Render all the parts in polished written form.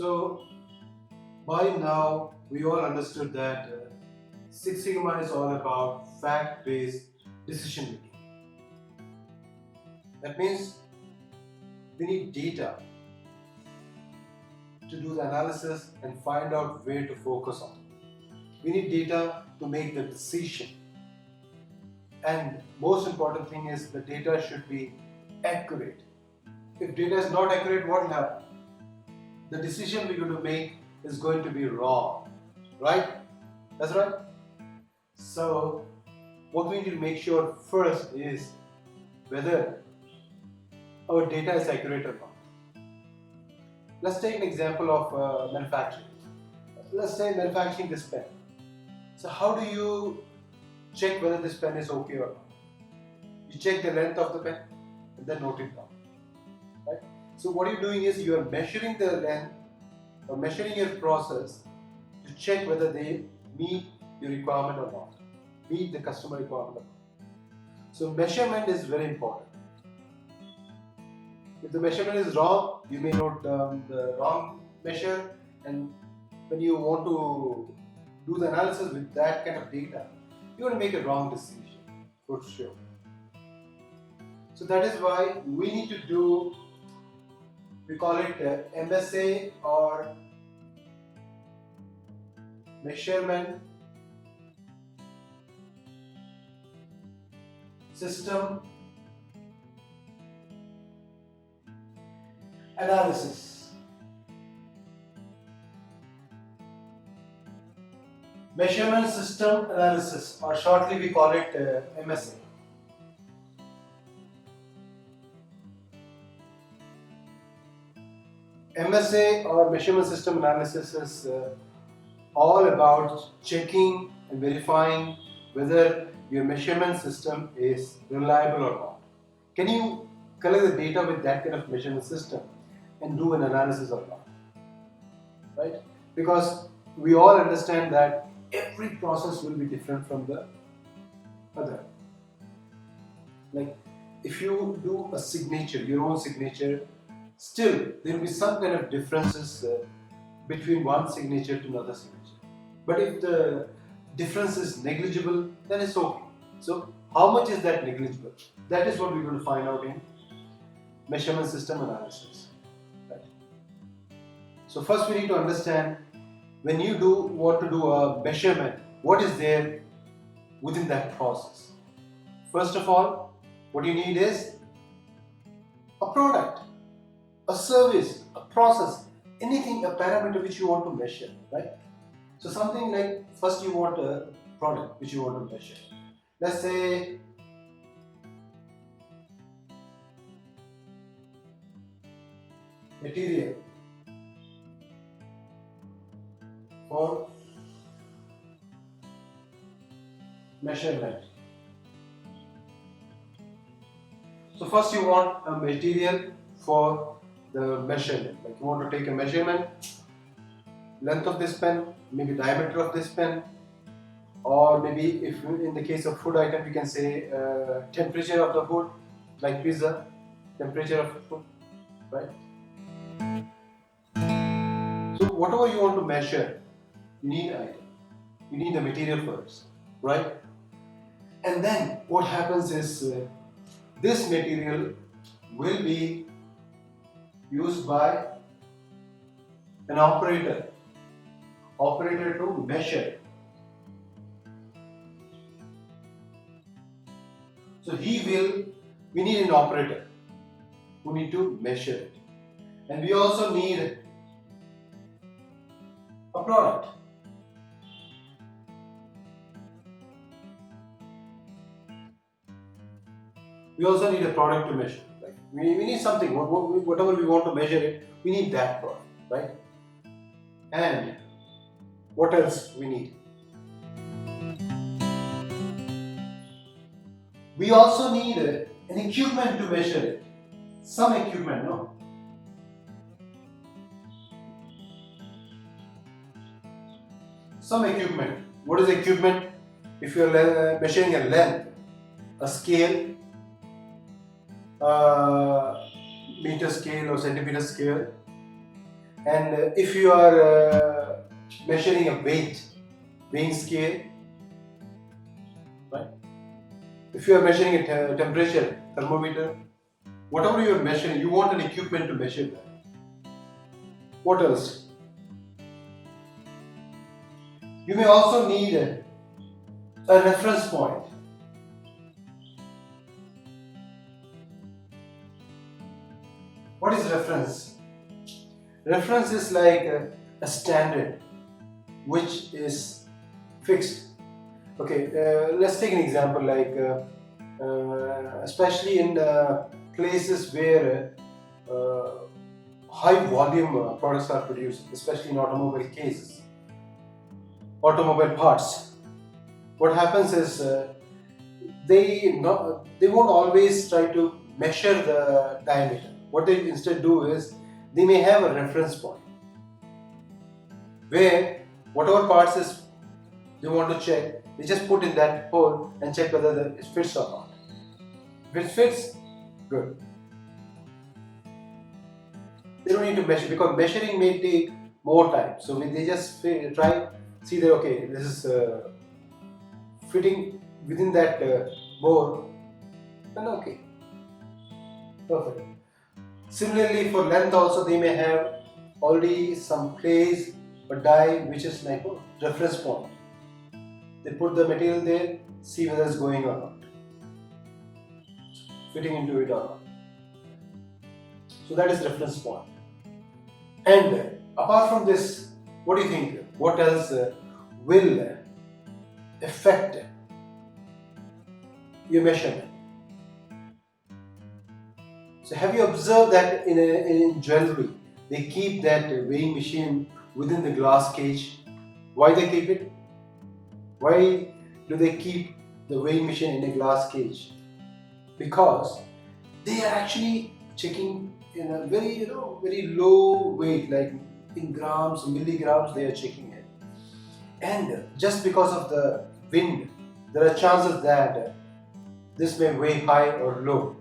So by now we all understood that Six Sigma is all about fact-based decision making. That means we need data to do the analysis and find out where to focus on. We need data to make the decision. And most important thing is the data should be accurate. If data is not accurate, what will happen? The decision we're going to make is going to be wrong. Right? That's right. So what we need to make sure first is whether our data is accurate or not. Let's take an example of manufacturing. Let's say manufacturing this pen. So how do you check whether this pen is okay or not? You check the length of the pen and then note it down. Right? So what you're doing is you are measuring the length or measuring your process to check whether they meet your requirement or not, meet the customer requirement or not. So measurement is very important. If the measurement is wrong, you may note the wrong measure, and when you want to do the analysis with that kind of data, you're going to make a wrong decision for sure. So that is why we need to do, we call it MSA or measurement system analysis. Measurement system analysis, or shortly we call it MSA. MSA or measurement system analysis is all about checking and verifying whether your measurement system is reliable or not. Can you collect the data with that kind of measurement system and do an analysis or not? Right? Because we all understand that every process will be different from the other. Like if you do a signature, your own signature, still there will be some kind of differences between one signature to another signature. But if the difference is negligible, then it's okay. So how much is that negligible? That is what we're going to find out in measurement system analysis. Right? So first we need to understand, when you want to do a measurement, what is there within that process? First of all, what you need is a product, a service, a process, anything, a parameter which you want to measure, right? So something like, first you want a product which you want to measure. Let's say material for measurement. So first you want a material for the measurement. Like you want to take a measurement, length of this pen, maybe diameter of this pen, or maybe if in the case of food item we can say temperature of the food, like pizza, temperature of food, right? So whatever you want to measure, you need item. You need the material first, right? And then what happens is this material will be used by an operator to measure. So we need an operator who need to measure it. And we also need a product. We also need a product to measure. Right? We need something, whatever we want to measure it, we need that product, right? And what else we need? We also need an equipment to measure it. Some equipment, no? Some equipment. What is equipment? If you are measuring a length, a scale, meter scale or centimeter scale, And if you are measuring a weighing scale, right? If you are measuring a temperature thermometer, whatever you are measuring, you want an equipment to measure that. What else? You may also need a reference point. What is reference? Reference is like a standard which is fixed. Okay, let's take an example like especially in places where high volume products are produced, especially in automobile cases, automobile parts. What happens is they won't always try to measure the diameter. What they instead do is they may have a reference point where whatever parts is they want to check, they just put in that hole and check whether it fits or not. If it fits, good. They don't need to measure because measuring may take more time. So when they just try, see that okay, this is fitting within that bore, then okay, perfect. Similarly, for length also they may have already some place or die which is like a reference point. They put the material there, see whether it's going or not, fitting into it or not. So that is reference point. And apart from this, what do you think? What else will affect your measurement? So have you observed that in jewelry, they keep that weighing machine within the glass cage? Why they keep it? Why do they keep the weighing machine in a glass cage? Because they are actually checking in a very very low weight, like in grams, milligrams, they are checking it. And just because of the wind, there are chances that this may weigh high or low,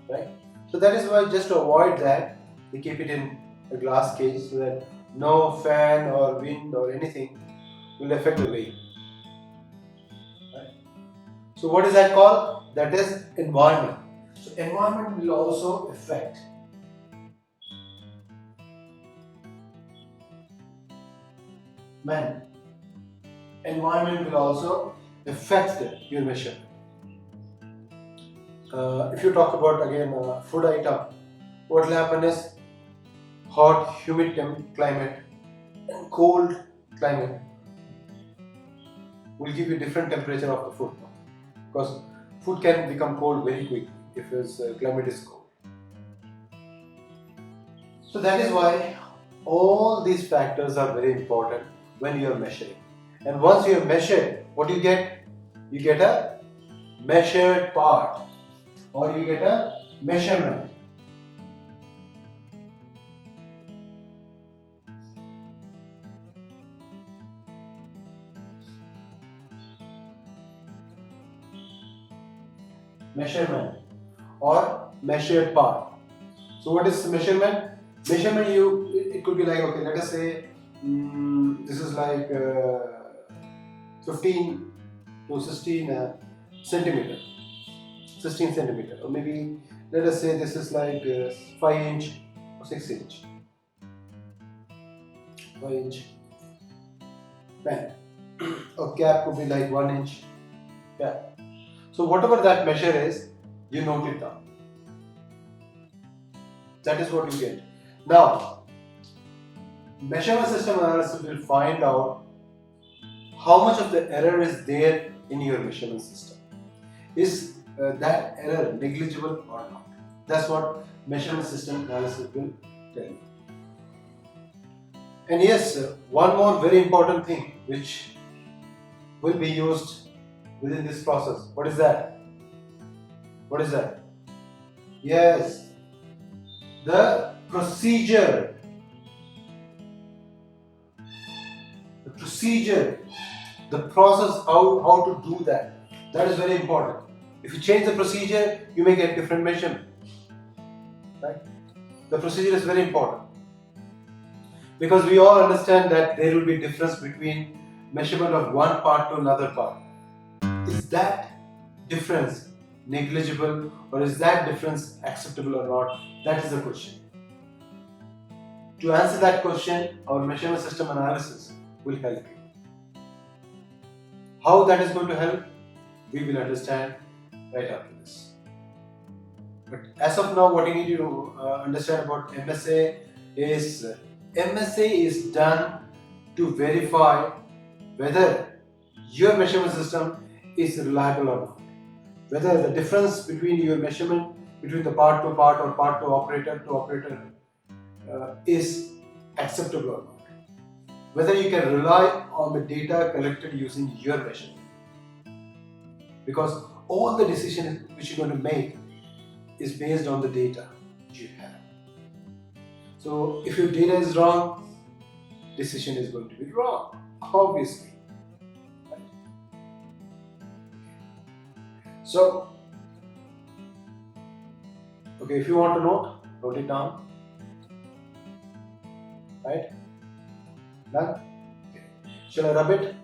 right? So that is why, just to avoid that, they keep it in a glass cage so that no fan or wind or anything will affect the weight. Right? So what is that called? That is environment. So environment will also affect. Environment will also affect your measurement. If you talk about again food item, what will happen is hot, humid climate and cold climate will give you different temperature of the food, because food can become cold very quickly if its climate is cold. So that is why all these factors are very important when you are measuring. And once you have measured, what do you get? You get a measured part, or you get a measurement. Measurement or measured part. So what is measurement? Measurement, it could be like, okay, let us say this is like 15 to 16 centimeter, 16 centimeter, or maybe let us say this is like 5 inch or 6 inch, 5 inch pen, or cap could be like 1 inch cap. So whatever that measure is, you note it down. That is what you get. Now, measurement system analysis will find out how much of the error is there in your measurement system. Is that error negligible or not? That's what measurement system analysis will tell you. And yes, one more very important thing which will be used within this process. What is that? What is that? Yes, the procedure. The procedure, the process, how to do that. That is very important. If you change the procedure, you may get different measurement. Right? The procedure is very important. Because we all understand that there will be difference between measurement of one part to another part. Is that difference negligible, or is that difference acceptable or not? That is the question. To answer that question, our measurement system analysis will help you. How that is going to help, we will understand right after this. But as of now, what you need to understand about MSA is MSA is done to verify whether your measurement system is reliable or not. Whether the difference between your measurement between the part to part or part to operator is acceptable or not. Whether you can rely on the data collected using your measurement. Because all the decisions which you're going to make is based on the data you have. So if your data is wrong, decision is going to be wrong, obviously. Right? So, okay, if you want to note it down. Right? Done? Okay. Shall I rub it?